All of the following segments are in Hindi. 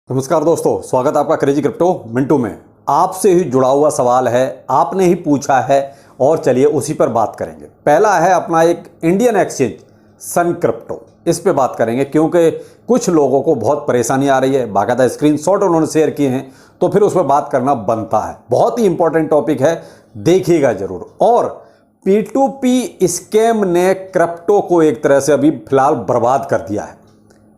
नमस्कार दोस्तों, स्वागत है आपका क्रेजी क्रिप्टो मिंटू में। आपसे ही जुड़ा हुआ सवाल है, आपने ही पूछा है और चलिए उसी पर बात करेंगे। पहला है अपना एक इंडियन एक्सचेंज सन क्रिप्टो, इस पे बात करेंगे क्योंकि कुछ लोगों को बहुत परेशानी आ रही है। बाकायदा स्क्रीनशॉट उन्होंने शेयर किए हैं तो फिर उस पर बात करना बनता है। बहुत ही इंपॉर्टेंट टॉपिक है, देखिएगा जरूर। और P2P स्कैम ने क्रिप्टो को एक तरह से अभी फिलहाल बर्बाद कर दिया है।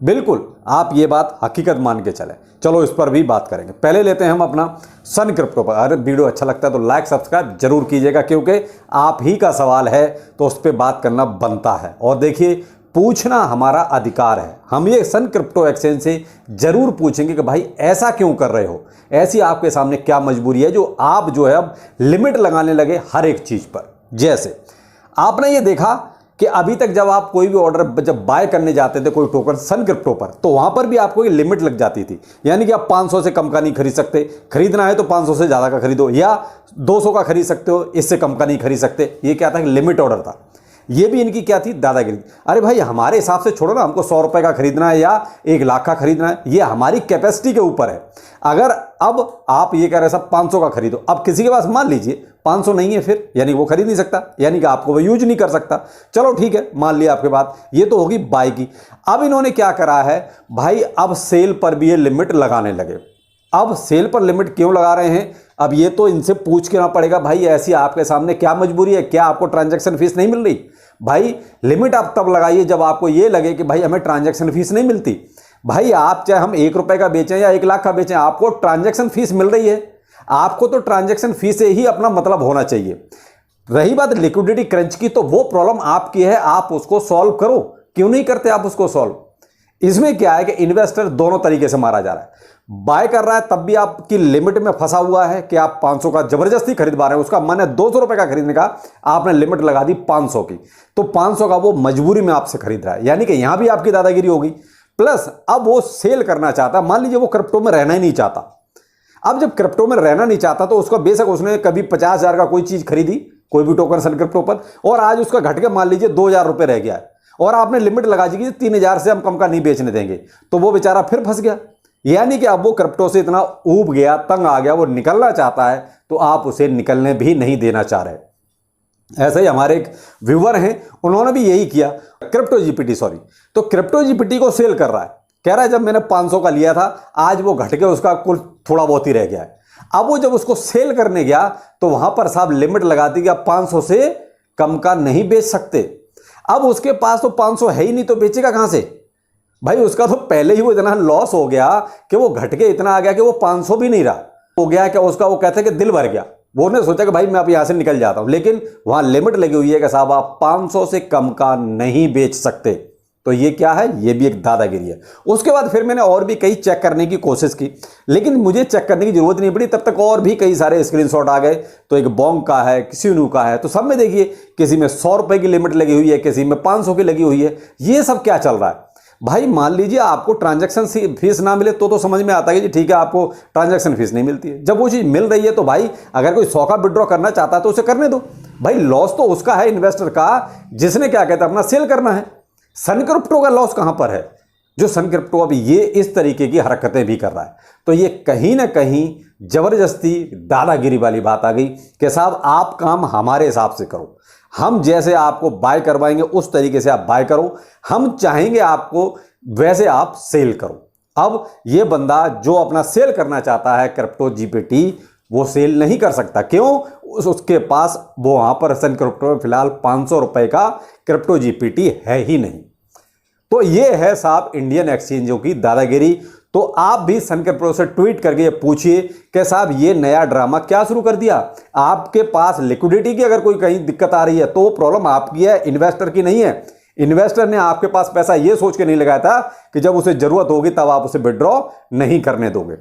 बिल्कुल, आप ये बात हकीकत मान के चलें। चलो इस पर भी बात करेंगे। पहले लेते हैं हम अपना सन क्रिप्टो पर। अगर वीडियो अच्छा लगता है तो लाइक सब्सक्राइब जरूर कीजिएगा, क्योंकि आप ही का सवाल है तो उस पर बात करना बनता है। और देखिए, पूछना हमारा अधिकार है। हम ये सन क्रिप्टो एक्सचेंज से जरूर पूछेंगे कि भाई ऐसा क्यों कर रहे हो, ऐसी आपके सामने क्या मजबूरी है जो आप जो है अब लिमिट लगाने लगे हर एक चीज पर। जैसे आपने ये देखा कि अभी तक जब आप कोई भी ऑर्डर जब बाय करने जाते थे कोई टोकन सन क्रिप्टो पर, तो वहां पर भी आपको एक लिमिट लग जाती थी। यानी कि आप 500 से कम का नहीं खरीद सकते, खरीदना है तो 500 से ज्यादा का खरीदो, या 200 का खरीद सकते हो, इससे कम का नहीं खरीद सकते। ये क्या था कि लिमिट ऑर्डर था। ये भी इनकी क्या थी, दादागिरी। अरे भाई, हमारे हिसाब से छोड़ो ना, हमको 100 रुपए का खरीदना है या 1 लाख का खरीदना है, ये हमारी कैपेसिटी के ऊपर है। अगर अब आप ये कह रहे हैं सब 500 का खरीदो, अब किसी के पास मान लीजिए 500 नहीं है, फिर यानी वो खरीद नहीं सकता, यानी कि आपको वो यूज नहीं कर सकता। चलो ठीक है, मान लिया आपके बात, ये तो होगी बाय की। अब इन्होंने क्या करा है भाई, अब सेल पर भी ये लिमिट लगाने लगे। अब सेल पर लिमिट क्यों लगा रहे हैं, अब ये तो इनसे पूछ के ना पड़ेगा। भाई ऐसी आपके सामने क्या मजबूरी है, क्या आपको ट्रांजैक्शन फीस नहीं मिल रही? भाई लिमिट आप तब लगाइए जब आपको ये लगे कि भाई हमें ट्रांजैक्शन फीस नहीं मिलती। भाई आप चाहे हम 1 रुपए का बेचें या 1 लाख का बेचें, आपको ट्रांजैक्शन फीस मिल रही है। आपको तो ट्रांजैक्शन फीस से ही अपना मतलब होना चाहिए। रही बात लिक्विडिटी क्रंच की, तो वो प्रॉब्लम आपकी है, आप उसको सॉल्व करो। क्यों नहीं करते आप उसको सॉल्व? इसमें क्या है कि इन्वेस्टर दोनों तरीके से मारा जा रहा है। बाय कर रहा है तब भी आपकी लिमिट में फंसा हुआ है कि आप 500 का जबरदस्ती खरीद पा रहे हैं, उसका मन है 200 रुपए का खरीदने का, आपने लिमिट लगा दी 500 की, तो 500 का वो मजबूरी में आपसे खरीद रहा है। यानी कि यहां भी आपकी दादागिरी होगी। प्लस अब वो सेल करना चाहता, मान लीजिए वो क्रिप्टो में रहना ही नहीं चाहता। अब जब क्रिप्टो में रहना नहीं चाहता तो उसका बेशक उसने कभी 50,000 का कोई चीज खरीदी, कोई भी टोकन सन क्रिप्टो पर, और आज उसका घट के मान लीजिए 2,000 रुपए रह गया है, और आपने लिमिट लगा दी कि 3,000 से हम कम का नहीं बेचने देंगे, तो वो बेचारा फिर फंस गया। यानी कि अब वो क्रिप्टो से इतना ऊब गया, तंग आ गया, वो निकलना चाहता है तो आप उसे निकलने भी नहीं देना चाह रहे। ऐसे ही हमारे एक व्यूअर हैं, उन्होंने भी यही किया। क्रिप्टो जीपीटी तो क्रिप्टो जीपीटी को सेल कर रहा है, कह रहा है जब मैंने 500 का लिया था, आज वो घट के उसका कुल थोड़ा बहुत ही रह गया है। अब वो जब उसको सेल करने गया तो वहां पर साहब लिमिट लगा दी कि आप 500 से कम का नहीं बेच सकते। अब उसके पास तो 500 है ही नहीं, तो बेचेगा कहां से? भाई उसका तो पहले ही वो इतना लॉस हो गया कि वो घट के इतना आ गया कि वो 500 भी नहीं रहा हो गया कि उसका, वो कहते हैं कि दिल भर गया। वो ने सोचा कि भाई मैं अब यहां से निकल जाता हूं, लेकिन वहां लिमिट लगी हुई है कि साहब आप 500 से कम का नहीं बेच सकते। तो ये क्या है, ये भी एक दादागिरी है। उसके बाद फिर मैंने और भी कई चेक करने की कोशिश की, लेकिन मुझे चेक करने की जरूरत नहीं पड़ी, तब तक और भी कई सारे स्क्रीनशॉट आ गए। तो एक बोंग का है, किसी नु का है, तो सब में देखिए किसी में 100 रुपए की लिमिट लगी हुई है, किसी में 500 की लगी हुई है। ये सब क्या चल रहा है भाई? मान लीजिए आपको ट्रांजैक्शन फीस ना मिले तो समझ में आता है कि ठीक है आपको ट्रांजैक्शन फीस नहीं मिलती है। जब वो चीज मिल रही है तो भाई अगर कोई 100 का विड्रॉ करना चाहता है तो उसे करने दो। भाई लॉस तो उसका है, इन्वेस्टर का, जिसने क्या कहता है अपना सेल करना है। सन क्रिप्टो का लॉस कहां पर है? जो सन क्रिप्टो अभी ये इस तरीके की हरकतें भी कर रहा है, तो ये कहीं ना कहीं जबरदस्ती दादागिरी वाली बात आ गई कि साहब आप काम हमारे हिसाब से करो, हम जैसे आपको बाय करवाएंगे उस तरीके से आप बाय करो, हम चाहेंगे आपको वैसे आप सेल करो। अब ये बंदा जो अपना सेल करना चाहता है क्रिप्टो जीपीटी, वो सेल नहीं कर सकता। क्यों? उसके पास वो वहां पर सन क्रिप्टो में फिलहाल 500 रुपए का क्रिप्टो जीपीटी है ही नहीं। तो ये है साहब इंडियन एक्सचेंजों की दादागिरी। तो आप भी सन क्रिप्टो से ट्वीट करके पूछिए कि साहब ये नया ड्रामा क्या शुरू कर दिया। आपके पास लिक्विडिटी की अगर कोई कहीं दिक्कत आ रही है तो प्रॉब्लम आपकी है, इन्वेस्टर की नहीं है। इन्वेस्टर ने आपके पास पैसा ये सोच के नहीं लगाया था कि जब उसे जरूरत होगी तब आप उसे विड्रॉ नहीं करने दोगे।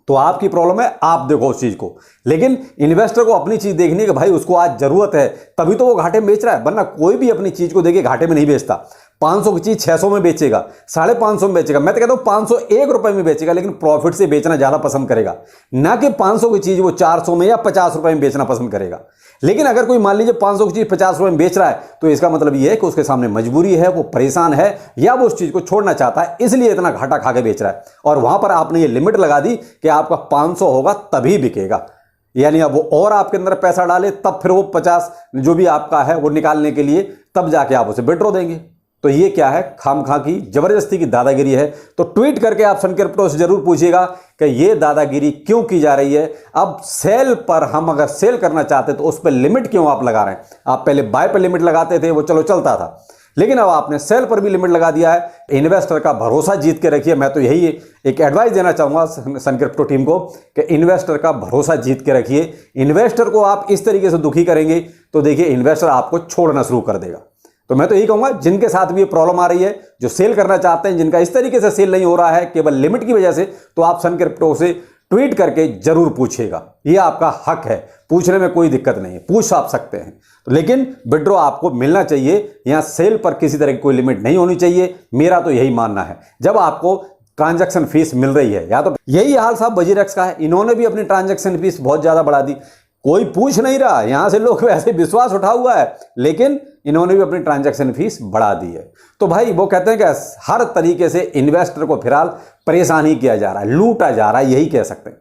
तो आपकी प्रॉब्लम है, आप देखो उस चीज को। लेकिन इन्वेस्टर को अपनी चीज देखनी है कि भाई उसको आज जरूरत है, तभी तो वो घाटे में बेच रहा है, वरना कोई भी अपनी चीज को देखिए घाटे में नहीं बेचता। 500 की चीज 600 में बेचेगा, 550 में बेचेगा, मैं तो कहता हूं 501 रुपए में बेचेगा, लेकिन प्रॉफिट से बेचना ज्यादा पसंद करेगा, ना कि 500 की चीज वो 400 में या 50 रुपए में बेचना पसंद करेगा। लेकिन अगर कोई मान लीजिए 500 की चीज 50 रुपए में बेच रहा है, तो इसका मतलब यह है कि उसके सामने मजबूरी है, वो परेशान है, या वो उस चीज को छोड़ना चाहता है, इसलिए इतना घाटा खा के बेच रहा है। और वहां पर आपने ये लिमिट लगा दी कि आपका 500 होगा तभी बिकेगा, यानी अब वो और आपके अंदर पैसा डाले तब फिर वो 50 जो भी आपका है वो निकालने के लिए तब जाके आप उसे विड्रॉ देंगे। तो ये क्या है, खामखा की जबरदस्ती की दादागिरी है। तो ट्वीट करके आप सन क्रिप्टो से जरूर पूछिएगा कि ये दादागिरी क्यों की जा रही है। अब सेल पर हम अगर सेल करना चाहते तो उस पर लिमिट क्यों आप लगा रहे हैं। आप पहले बाय पर लिमिट लगाते थे, वो चलो चलता था, लेकिन अब आपने सेल पर भी लिमिट लगा दिया है। इन्वेस्टर का भरोसा जीत के रखिए। मैं तो यही एक एडवाइस देना चाहूंगा सन क्रिप्टो टीम को कि इन्वेस्टर का भरोसा जीत के रखिए। इन्वेस्टर को आप इस तरीके से दुखी करेंगे तो देखिए इन्वेस्टर आपको छोड़ना शुरू कर देगा। तो मैं तो यही कहूंगा, जिनके साथ भी ये प्रॉब्लम आ रही है, जो सेल करना चाहते हैं, जिनका इस तरीके से सेल नहीं हो रहा है केवल लिमिट की वजह से, तो आप सन क्रिप्टो से ट्वीट करके जरूर पूछिएगा। ये आपका हक है, पूछने में कोई दिक्कत नहीं है, पूछ आप सकते हैं। लेकिन विड्रॉ आपको मिलना चाहिए। यहां सेल पर किसी तरह की कोई लिमिट नहीं होनी चाहिए, मेरा तो यही मानना है। जब आपको ट्रांजैक्शन फीस मिल रही है, या तो यही हाल साहब वजीरेक्स का है, इन्होंने भी अपनी ट्रांजैक्शन फीस बहुत ज्यादा बढ़ा दी। कोई पूछ नहीं रहा, यहां से लोग वैसे विश्वास उठा हुआ है, लेकिन इन्होंने भी अपनी ट्रांजैक्शन फीस बढ़ा दी है। तो भाई वो कहते हैं कि हर तरीके से इन्वेस्टर को फिलहाल परेशान ही किया जा रहा है, लूटा जा रहा है, यही कह सकते हैं।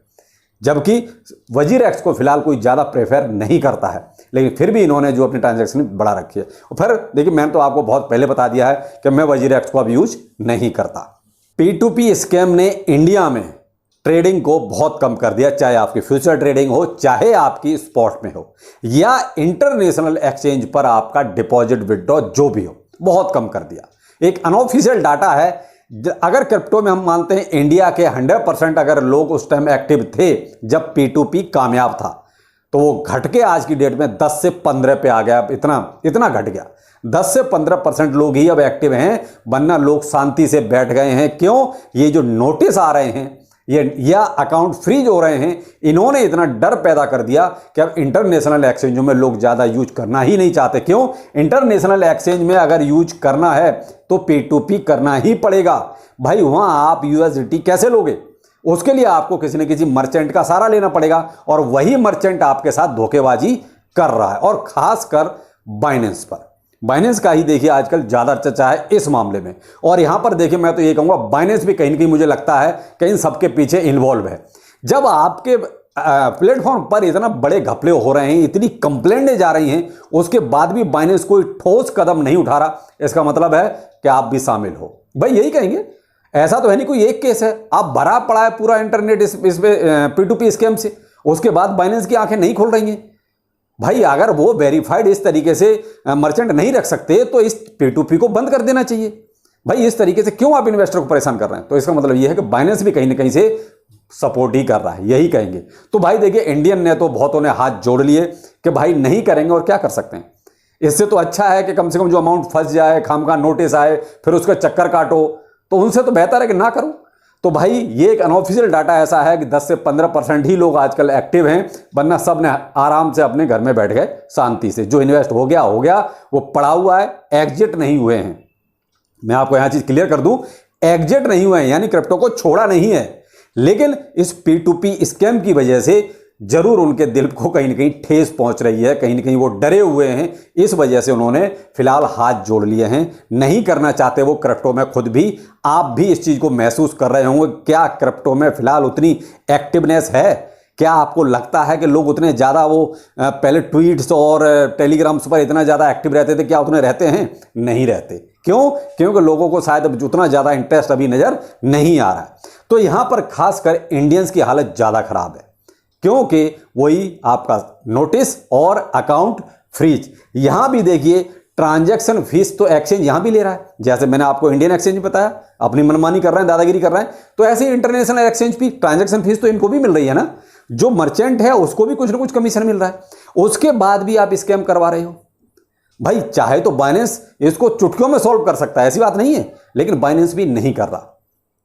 जबकि वजीरेक्स को फिलहाल कोई ज्यादा प्रेफर नहीं करता है, लेकिन फिर भी इन्होंने जो अपनी ट्रांजैक्शन बढ़ा रखी है। और फिर देखिए, मैंने तो आपको बहुत पहले बता दिया है कि मैं वजीरेक्स को अब यूज नहीं करता। P2P स्कैम ने इंडिया में ट्रेडिंग को बहुत कम कर दिया, चाहे आपकी फ्यूचर ट्रेडिंग हो, चाहे आपकी स्पॉट में हो, या इंटरनेशनल एक्सचेंज पर आपका डिपॉजिट विड्रॉ जो भी हो, बहुत कम कर दिया। एक अनऑफिशियल डाटा है, अगर क्रिप्टो में हम मानते हैं इंडिया के 100% अगर लोग उस टाइम एक्टिव थे जब P2P कामयाब था, तो वो घट के आज की डेट में 10 से 15 पे आ गया। इतना घट गया, 10 से 15% लोग ही अब एक्टिव हैं, वरना लोग शांति से बैठ गए हैं। क्यों? ये जो नोटिस आ रहे हैं या अकाउंट फ्रीज हो रहे हैं, इन्होंने इतना डर पैदा कर दिया कि अब इंटरनेशनल एक्सचेंजों में लोग ज़्यादा यूज करना ही नहीं चाहते। क्यों? इंटरनेशनल एक्सचेंज में अगर यूज करना है तो P2P करना ही पड़ेगा। भाई वहाँ आप USDT कैसे लोगे? उसके लिए आपको किसी न किसी मर्चेंट का सहारा लेना पड़ेगा, और वही मर्चेंट आपके साथ धोखेबाजी कर रहा है, और खासकर बाइनेंस पर। बाइनेंस का ही देखिए आजकल ज़्यादा चर्चा है इस मामले में। और यहाँ पर देखिए, मैं तो ये कहूँगा बाइनेंस भी कहीं ना कहीं मुझे लगता है कि इन सबके पीछे इन्वॉल्व है। जब आपके प्लेटफॉर्म पर इतना बड़े घपले हो रहे हैं, इतनी कंप्लेंटें जा रही हैं, उसके बाद भी बाइनेंस कोई ठोस कदम नहीं उठा रहा, इसका मतलब है कि आप भी शामिल हो। भाई यही कहेंगे, ऐसा तो है नहीं कोई एक केस है, आप भरा पड़ा है पूरा इंटरनेट इस पे P2P स्कैम से, उसके बाद बाइनेंस की आंखें नहीं खोल रही हैं। भाई अगर वो वेरीफाइड इस तरीके से मर्चेंट नहीं रख सकते तो इस P2P को बंद कर देना चाहिए। भाई इस तरीके से क्यों आप इन्वेस्टर को परेशान कर रहे हैं? तो इसका मतलब ये है कि बाइनेंस भी कहीं ना कहीं से सपोर्ट ही कर रहा है, यही कहेंगे। तो भाई देखिए, इंडियन ने तो बहुतों ने हाथ जोड़ लिए कि भाई नहीं करेंगे, और क्या कर सकते हैं। इससे तो अच्छा है कि कम से कम जो अमाउंट फंस जाए, खामखा नोटिस आए, फिर उसका चक्कर काटो, तो उनसे तो बेहतर है कि ना करो। तो भाई ये एक अनऑफिशियल डाटा ऐसा है कि 10 से 15% ही लोग आजकल एक्टिव हैं, वरना सब ने आराम से अपने घर में बैठ गए शांति से। जो इन्वेस्ट हो गया, वो पड़ा हुआ है, एग्जिट नहीं हुए हैं। मैं आपको यहां चीज क्लियर कर दूं, एग्जिट नहीं हुए हैं, यानी क्रिप्टो को छोड़ा नहीं है, लेकिन इस P2P स्कैम की वजह से जरूर उनके दिल को कहीं ना कहीं ठेस पहुंच रही है, कहीं ना कहीं वो डरे हुए हैं। इस वजह से उन्होंने फिलहाल हाथ जोड़ लिए हैं, नहीं करना चाहते वो क्रिप्टो में खुद भी। आप भी इस चीज को महसूस कर रहे होंगे, क्या क्रिप्टो में फिलहाल उतनी एक्टिवनेस है? क्या आपको लगता है कि लोग उतने ज़्यादा वो पहले ट्वीट्स और टेलीग्राम्स पर इतना ज़्यादा एक्टिव रहते थे, क्या उतने रहते हैं? नहीं रहते। क्यों? क्योंकि लोगों को शायद अब उतना ज़्यादा इंटरेस्ट अभी नज़र नहीं आ रहा है। तो यहाँ पर खासकर इंडियंस की हालत ज़्यादा खराब है, क्योंकि वही आपका नोटिस और अकाउंट फ्रीज। यहां भी देखिए, ट्रांजैक्शन फीस तो एक्सचेंज यहां भी ले रहा है, जैसे मैंने आपको इंडियन एक्सचेंज बताया, अपनी मनमानी कर रहे हैं, दादागिरी कर रहे हैं, तो ऐसे ही इंटरनेशनल एक्सचेंज भी ट्रांजैक्शन फीस तो इनको भी मिल रही है ना। जो मर्चेंट है उसको भी कुछ ना कुछ कमीशन मिल रहा है, उसके बाद भी आप स्कैम करवा रहे हो। भाई चाहे तो बाइनेंस इसको चुटकियों में सॉल्व कर सकता है, ऐसी बात नहीं है, लेकिन बाइनेंस भी नहीं कर रहा।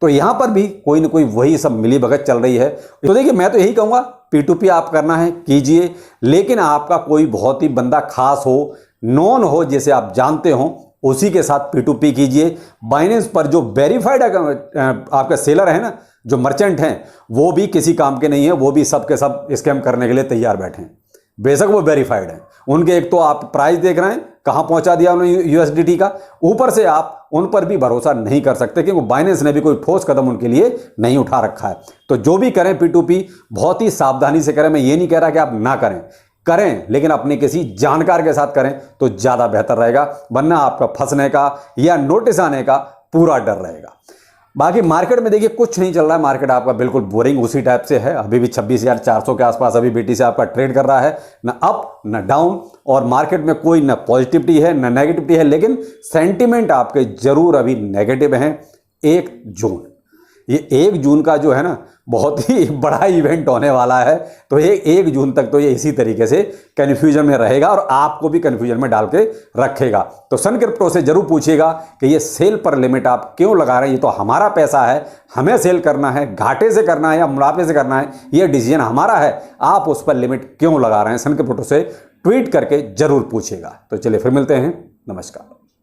तो यहां पर भी कोई ना कोई वही सब मिली भगत चल रही है। तो देखिए, मैं तो यही कहूंगा, P2P आप करना है कीजिए, लेकिन आपका कोई बहुत ही बंदा खास हो, नॉन हो, जिसे आप जानते हो, उसी के साथ P2P कीजिए। बाइनेंस पर जो वेरीफाइड आपका सेलर है ना, जो मर्चेंट हैं, वो भी किसी काम के नहीं है, वो भी सब के सब स्कैम करने के लिए तैयार बैठे हैं। बेशक वो वेरीफाइड हैं, उनके एक तो आप प्राइस देख रहे हैं कहां पहुंचा दिया उन्होंने USDT का, ऊपर से आप उन पर भी भरोसा नहीं कर सकते क्योंकि बाइनेंस ने भी कोई ठोस कदम उनके लिए नहीं उठा रखा है। तो जो भी करें P2P बहुत ही सावधानी से करें। मैं ये नहीं कह रहा कि आप ना करें, लेकिन अपने किसी जानकार के साथ करें तो ज्यादा बेहतर रहेगा, वरना आपका फंसने का या नोटिस आने का पूरा डर रहेगा। बाकी मार्केट में देखिए कुछ नहीं चल रहा है, मार्केट आपका बिल्कुल बोरिंग उसी टाइप से है। अभी भी 26,400 के आसपास अभी BTC आपका ट्रेड कर रहा है, ना अप ना डाउन, और मार्केट में कोई ना पॉजिटिविटी है ना नेगेटिविटी है, लेकिन सेंटीमेंट आपके जरूर अभी नेगेटिव हैं। 1 जून, ये 1 जून का जो है ना बहुत ही बड़ा इवेंट होने वाला है, तो ये 1 जून तक तो ये इसी तरीके से कन्फ्यूजन में रहेगा और आपको भी कन्फ्यूजन में डाल के रखेगा। तो सन क्रिप्टो से जरूर पूछिएगा कि ये सेल पर लिमिट आप क्यों लगा रहे हैं, ये तो हमारा पैसा है, हमें सेल करना है, घाटे से करना है या मुनाफे से करना है, ये डिसीजन हमारा है, आप उस पर लिमिट क्यों लगा रहे हैं। सन क्रिप्टो से ट्वीट करके जरूर पूछिएगा। तो चलिए फिर मिलते हैं, नमस्कार।